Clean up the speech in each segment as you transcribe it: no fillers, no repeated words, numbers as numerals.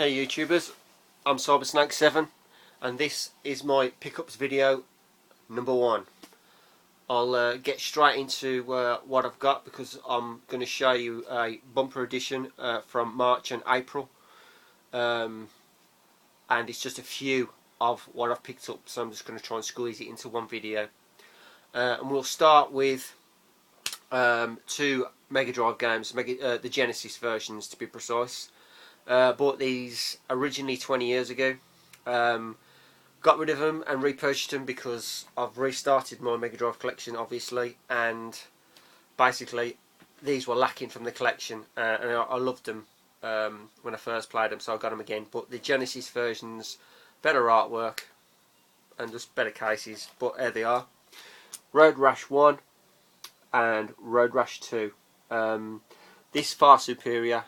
Hey YouTubers, I'm CyberSnake7 and this is my pickups video number 1. I'll get straight into what I've got because I'm going to show you a bumper edition from March and April, and it's just a few of what I've picked up, so I'm just going to try and squeeze it into one video. And we'll start with two Mega Drive games, the Genesis versions to be precise. Bought these originally 20 years ago, got rid of them and repurchased them because I've restarted my Mega Drive collection obviously, and basically these were lacking from the collection, and I loved them when I first played them, so I got them again. But the Genesis versions, better artwork and just better cases, but there they are. Road Rash 1 and Road Rash 2. This far superior.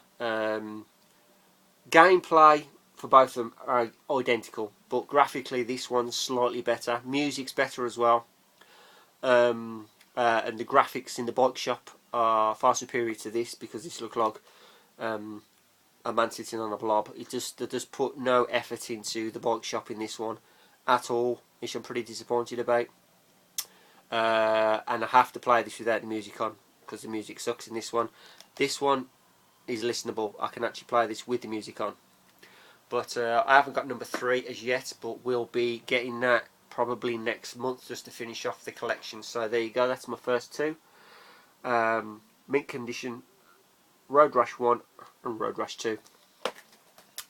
Gameplay for both of them are identical, but graphically this one's slightly better. Music's better as well, and the graphics in the bike shop are far superior to this because this looks like a man sitting on a blob. They just put no effort into the bike shop in this one at all, which I'm pretty disappointed about. And I have to play this without the music on because the music sucks in this one. This one is listenable. I can actually play this with the music on, but I haven't got number 3 as yet, but we'll be getting that probably next month just to finish off the collection. So there you go, that's my first two. Mint condition, Road Rash 1 and Road Rash 2.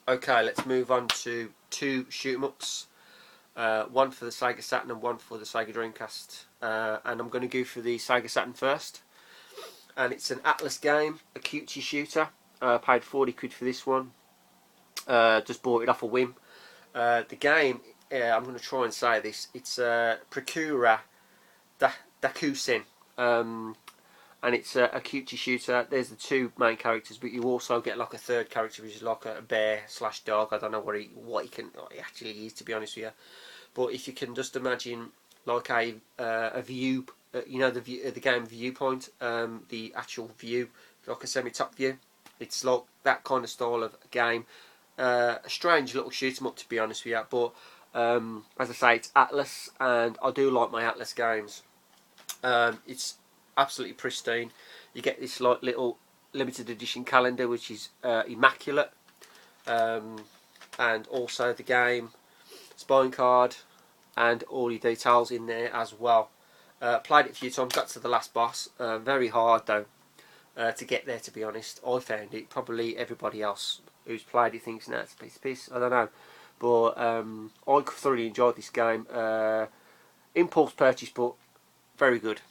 Okay, let's move on to two shoot 'em ups, one for the Sega Saturn and one for the Sega Dreamcast, and I'm going to go for the Sega Saturn first. And it's an Atlas game, a cutesy shooter. Paid 40 quid for this one. Just bought it off a whim. The game, I'm going to try and say this, it's Precura Dakusen, and it's a cutesy shooter. There's the two main characters, but you also get like a third character, which is like a bear slash dog. I don't know what he actually is, to be honest with you. But if you can just imagine like a view. You know, the game viewpoint, the actual view, like a semi-top view. It's like that kind of style of game. A strange little shoot 'em up, to be honest with you. But as I say, it's Atlas, and I do like my Atlas games. It's absolutely pristine. You get this like little limited edition calendar, which is immaculate, and also the game spine card and all your details in there as well. Played it a few times, got to the last boss. Very hard though to get there, to be honest. I found it. Probably everybody else who's played it thinks, nah, it's a piece of piss. I don't know. But I thoroughly enjoyed this game. Impulse purchase, but very good.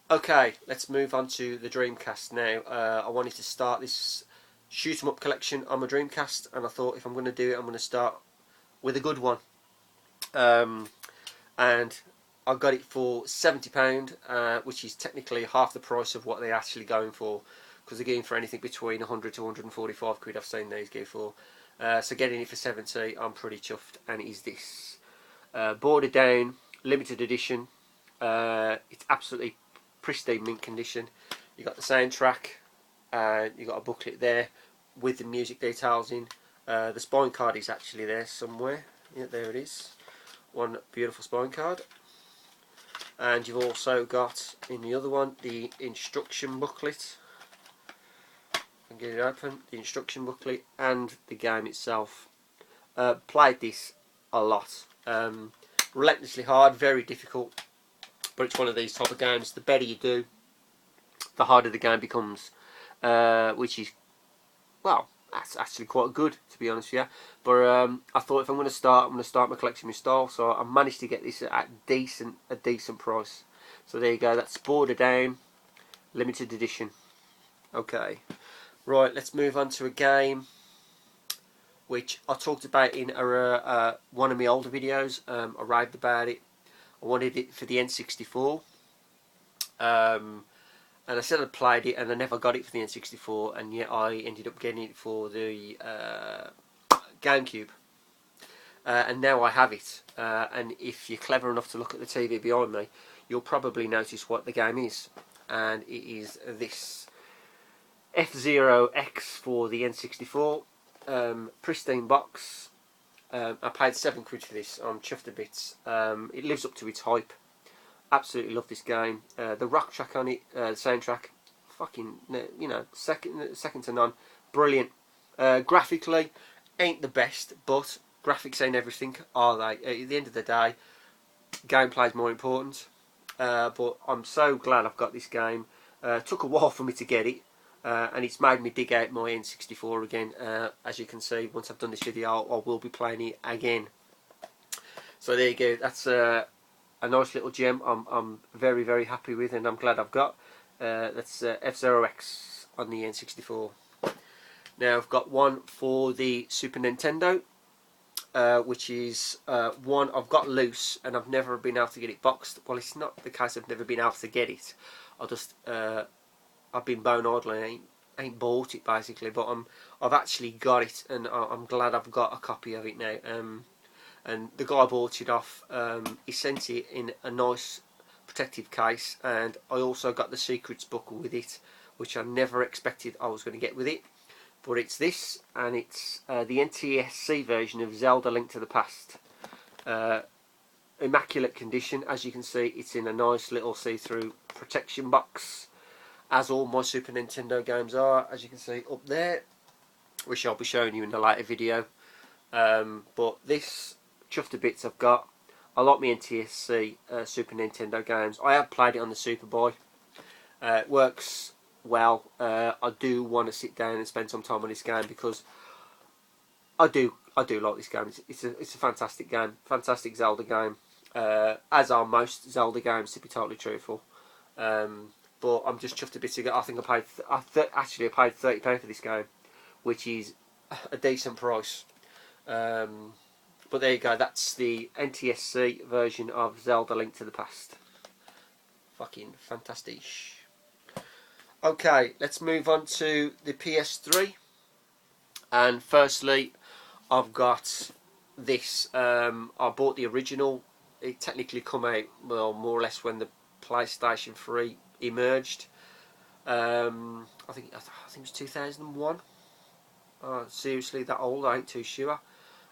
Okay, let's move on to the Dreamcast now. I wanted to start this shoot 'em up collection on my Dreamcast, and I thought if I'm going to do it, I'm going to start with a good one. And I got it for £70, which is technically half the price of what they're actually going for, because they're going for anything between 100 to 145 quid. I've seen these go for. So getting it for 70, I'm pretty chuffed, and it is this. Bordered down, limited edition. It's absolutely pristine mint condition. You got the soundtrack, you got a booklet there with the music details in. The spine card is actually there somewhere. Yeah, there it is. One beautiful spine card. And you've also got in the other one the instruction booklet. And get it open. The instruction booklet and the game itself. Played this a lot. Relentlessly hard, very difficult. But it's one of these type of games. The better you do, the harder the game becomes. Which is, well, that's actually quite good, to be honest with you. But I thought if I'm going to start my collection with style, so I managed to get this at a decent price. So there you go, that's Border Down, limited edition. Okay, right, let's move on to a game which I talked about in one of my older videos. I raved about it. I wanted it for the N64. And I said I'd played it, and I never got it for the N64, and yet I ended up getting it for the GameCube. And now I have it. And if you're clever enough to look at the TV behind me, you'll probably notice what the game is. And it is this. F-Zero X for the N64. Pristine box. I paid £7 for this. I'm chuffed a bit. It lives up to its hype. Absolutely love this game. The rock track on it, the soundtrack, fucking, you know, second to none. Brilliant. Graphically, ain't the best, but graphics ain't everything, are they? At the end of the day, gameplay is more important. But I'm so glad I've got this game. Took a while for me to get it, and it's made me dig out my N64 again. As you can see, once I've done this video, I will be playing it again. So there you go. That's a nice little gem. I'm very, very happy with, and I'm glad I've got. That's F-Zero X on the N64. Now I've got one for the Super Nintendo, which is one I've got loose and I've never been able to get it boxed. Well, it's not the case I've never been able to get it. I've been bone idle and ain't bought it basically, but I've actually got it, and I'm glad I've got a copy of it now. And the guy I bought it off, he sent it in a nice protective case, and I also got the secrets book with it, which I never expected I was going to get with it. But it's this, and it's the NTSC version of Zelda: Link to the Past. Immaculate condition, as you can see. It's in a nice little see-through protection box, as all my Super Nintendo games are, as you can see up there, which I'll be showing you in a later video. But this, chuffed to bits I've got. I like my NTSC Super Nintendo games. I have played it on the Super Boy. It works well. I do want to sit down and spend some time on this game because I do like this game. It's a fantastic game, fantastic Zelda game, as are most Zelda games, to be totally truthful. But I'm just chuffed a bit ago. I think I paid £30 for this game, which is a decent price. But there you go. That's the NTSC version of Zelda: Link to the Past. Fucking fantastic. Okay, let's move on to the PS3. And firstly, I've got this. I bought the original. It technically come out, well, more or less when the PlayStation 3 emerged. I think it was 2001. Seriously, that old? I ain't too sure.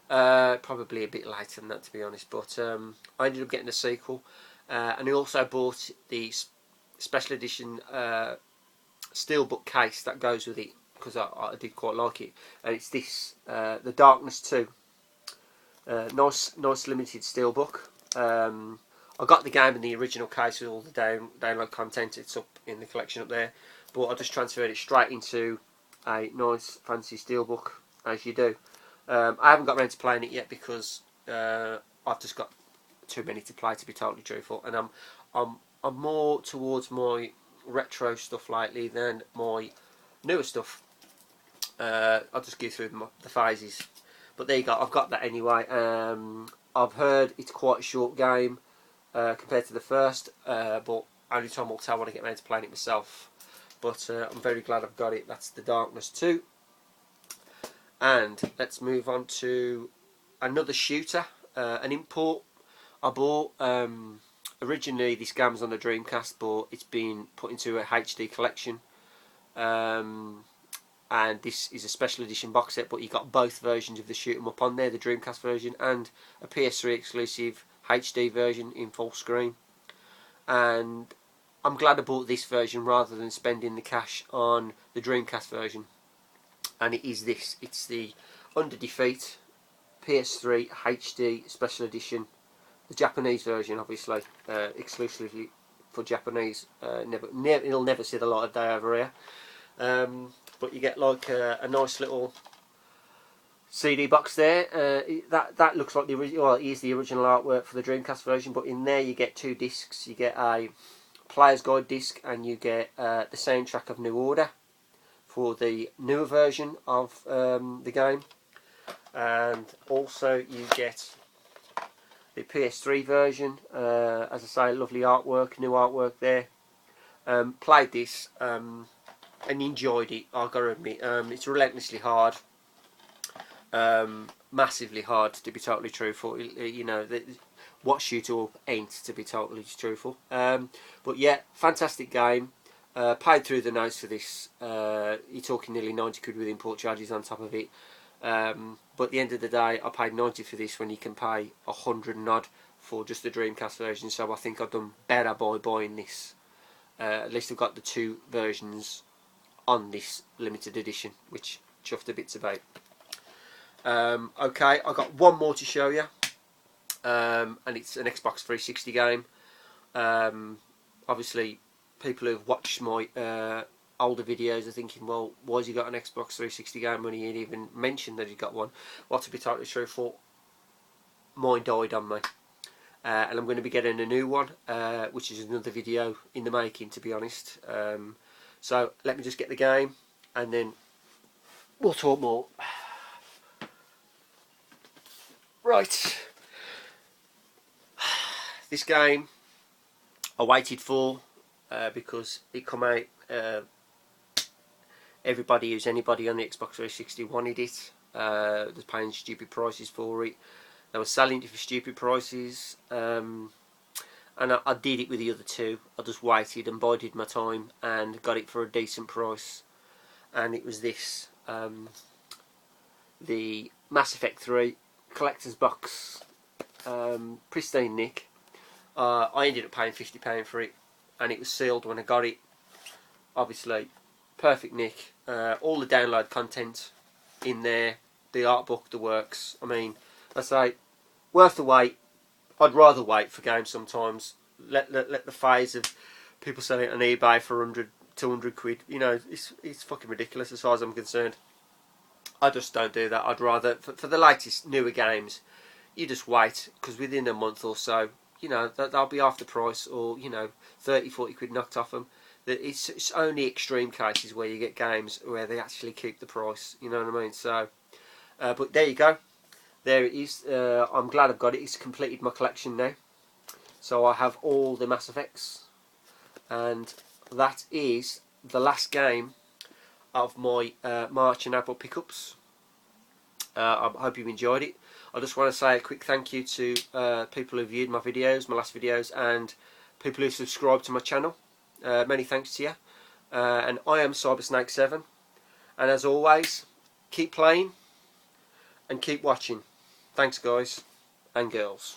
Probably a bit later than that, to be honest. But I ended up getting a sequel, and I also bought the special edition steelbook case that goes with it, because I did quite like it. And it's this, The Darkness 2. Nice limited steelbook. I got the game in the original case with all the download content. It's up in the collection up there, but I just transferred it straight into a nice fancy steelbook, as you do. I haven't got around to playing it yet because I've just got too many to play, to be totally truthful, and I'm more towards my retro stuff lately than my newer stuff. I'll just go through the phases. But there you go, I've got that anyway. I've heard it's quite a short game compared to the first, but only time will tell when I get around to playing it myself. But I'm very glad I've got it. That's The Darkness 2. And let's move on to another shooter, an import I bought. Originally this game was on the Dreamcast, but it's been put into a HD collection. And this is a special edition box set, but you got both versions of the shoot 'em up on there, the Dreamcast version and a PS3 exclusive HD version in full screen. And I'm glad I bought this version rather than spending the cash on the Dreamcast version. And it is this. It's the Under Defeat PS3 HD Special Edition. The Japanese version, obviously, exclusively for Japanese. It'll never see the light of day over here. But you get like a nice little CD box there. That looks like the original. Well, it is the original artwork for the Dreamcast version. But in there you get two discs. You get a player's guide disc, and you get the soundtrack of New Order for the newer version of the game, and also you get the PS3 version. As I say, lovely artwork, new artwork there. Played this and enjoyed it, I've got to admit. It's relentlessly hard, massively hard, to be totally truthful. You know, what shooter ain't, to be totally truthful. But yeah, fantastic game. Paid through the nose for this. You're talking nearly £90 with import charges on top of it. But at the end of the day, I paid 90 for this when you can pay 100 and odd for just the Dreamcast version. So I think I've done better by buying this. At least I've got the 2 versions on this limited edition, which chuffed a bits about. Okay, I've got one more to show you, and it's an Xbox 360 game. Obviously, people who've watched my older videos are thinking, well, why's he got an Xbox 360 game when he ain't even mentioned that he got one? Well, to be totally truthful, mine died on me. And I'm going to be getting a new one, which is another video in the making, to be honest. So let me just get the game, and then we'll talk more. Right. This game I waited for because it come out. Everybody who's anybody on the Xbox 360 wanted it. They're paying stupid prices for it. They were selling it for stupid prices. And I did it with the other 2. I just waited and bided my time and got it for a decent price. And it was this. The Mass Effect 3 Collector's Box. Pristine nick. I ended up paying £50 for it. And it was sealed when I got it. Obviously, perfect nick. All the download content in there. The art book, the works. I mean, I say, worth the wait. I'd rather wait for games sometimes. Let the phase of people selling it on eBay for 100, 200 quid. You know, it's fucking ridiculous as far as I'm concerned. I just don't do that. I'd rather, for the latest, newer games, you just wait, because within a month or so, you know, they'll be half the price, or, you know, 30, 40 quid knocked off them. It's only extreme cases where you get games where they actually keep the price, you know what I mean? So, but there you go. There it is. I'm glad I've got it. It's completed my collection now. So I have all the Mass Effects. And that is the last game of my March and April pickups. I hope you've enjoyed it. I just want to say a quick thank you to people who viewed my videos, my last videos, and people who subscribed to my channel. Many thanks to you. And I am CyberSnake7. And as always, keep playing and keep watching. Thanks, guys and girls.